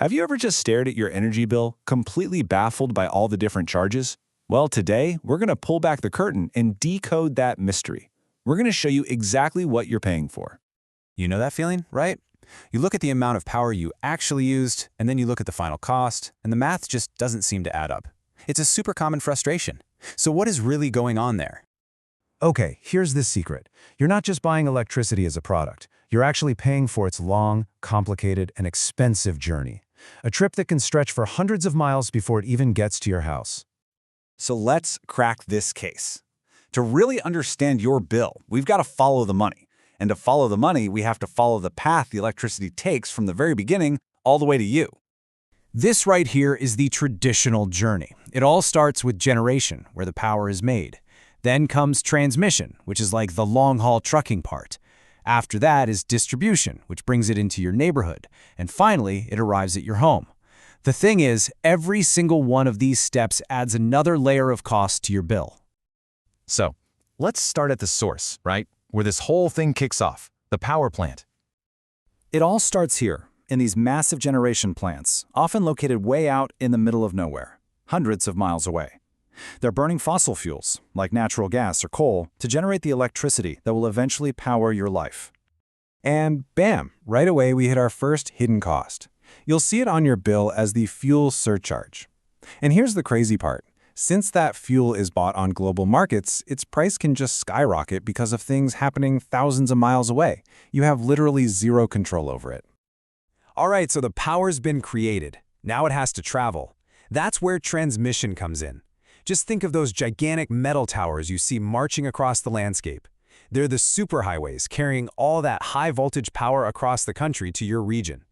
Have you ever just stared at your energy bill, completely baffled by all the different charges? Well, today, we're going to pull back the curtain and decode that mystery. We're going to show you exactly what you're paying for. You know that feeling, right? You look at the amount of power you actually used, and then you look at the final cost, and the math just doesn't seem to add up. It's a super common frustration. So what is really going on there? Okay, here's the secret. You're not just buying electricity as a product. You're actually paying for its long, complicated, and expensive journey. A trip that can stretch for hundreds of miles before it even gets to your house. So let's crack this case. To really understand your bill, we've got to follow the money. And to follow the money, we have to follow the path the electricity takes from the very beginning all the way to you. This right here is the traditional journey. It all starts with generation, where the power is made. Then comes transmission, which is like the long-haul trucking part. After that is distribution, which brings it into your neighborhood. And finally, it arrives at your home. The thing is, every single one of these steps adds another layer of cost to your bill. So, let's start at the source, right? Where this whole thing kicks off, the power plant. It all starts here, in these massive generation plants, often located way out in the middle of nowhere, hundreds of miles away. They're burning fossil fuels, like natural gas or coal, to generate the electricity that will eventually power your life. And bam, right away we hit our first hidden cost. You'll see it on your bill as the fuel surcharge. And here's the crazy part. Since that fuel is bought on global markets, its price can just skyrocket because of things happening thousands of miles away. You have literally zero control over it. All right, so the power's been created. Now it has to travel. That's where transmission comes in. Just think of those gigantic metal towers you see marching across the landscape. They're the superhighways carrying all that high-voltage power across the country to your region.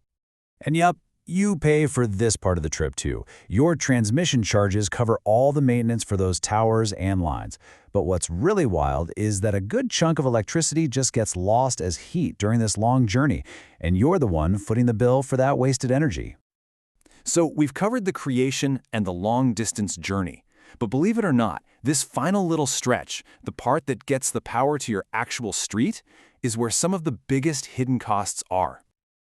And yup, you pay for this part of the trip too. Your transmission charges cover all the maintenance for those towers and lines. But what's really wild is that a good chunk of electricity just gets lost as heat during this long journey, and you're the one footing the bill for that wasted energy. So we've covered the creation and the long-distance journey. But believe it or not, this final little stretch, the part that gets the power to your actual street, is where some of the biggest hidden costs are.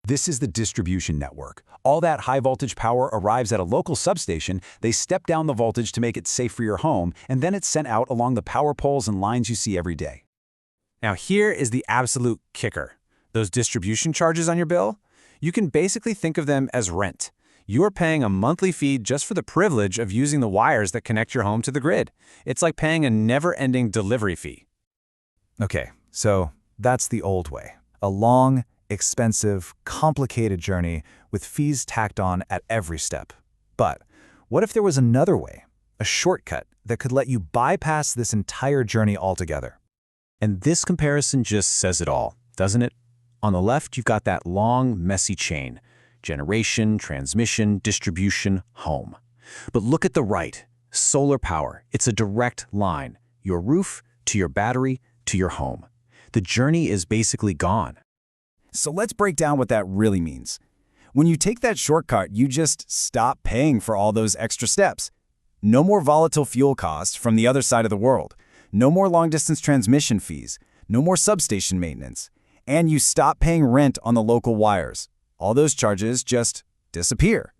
This is the distribution network. All that high-voltage power arrives at a local substation, they step down the voltage to make it safe for your home, and then it's sent out along the power poles and lines you see every day. Now here is the absolute kicker. Those distribution charges on your bill? You can basically think of them as rent. You're paying a monthly fee just for the privilege of using the wires that connect your home to the grid. It's like paying a never-ending delivery fee. Okay, so that's the old way. A long, expensive, complicated journey with fees tacked on at every step. But what if there was another way, a shortcut that could let you bypass this entire journey altogether? And this comparison just says it all, doesn't it? On the left, you've got that long, messy chain. Generation, transmission, distribution, home. But look at the right. Solar power. It's a direct line. Your roof to your battery to your home. The journey is basically gone. So let's break down what that really means. When you take that shortcut, you just stop paying for all those extra steps. No more volatile fuel costs from the other side of the world. No more long-distance transmission fees. No more substation maintenance. And you stop paying rent on the local wires. All those charges just disappear.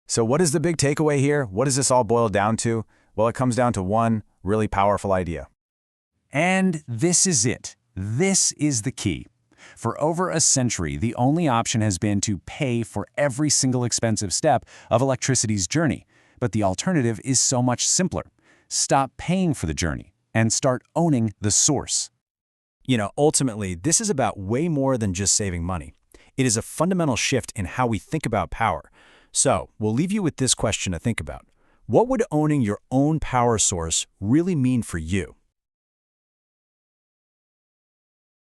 So what is the big takeaway here? What does this all boil down to? Well, it comes down to one really powerful idea. And this is it. This is the key. For over a century, the only option has been to pay for every single expensive step of electricity's journey. But the alternative is so much simpler. Stop paying for the journey and start owning the source. You know, ultimately, this is about way more than just saving money. It is a fundamental shift in how we think about power. So, we'll leave you with this question to think about. What would owning your own power source really mean for you?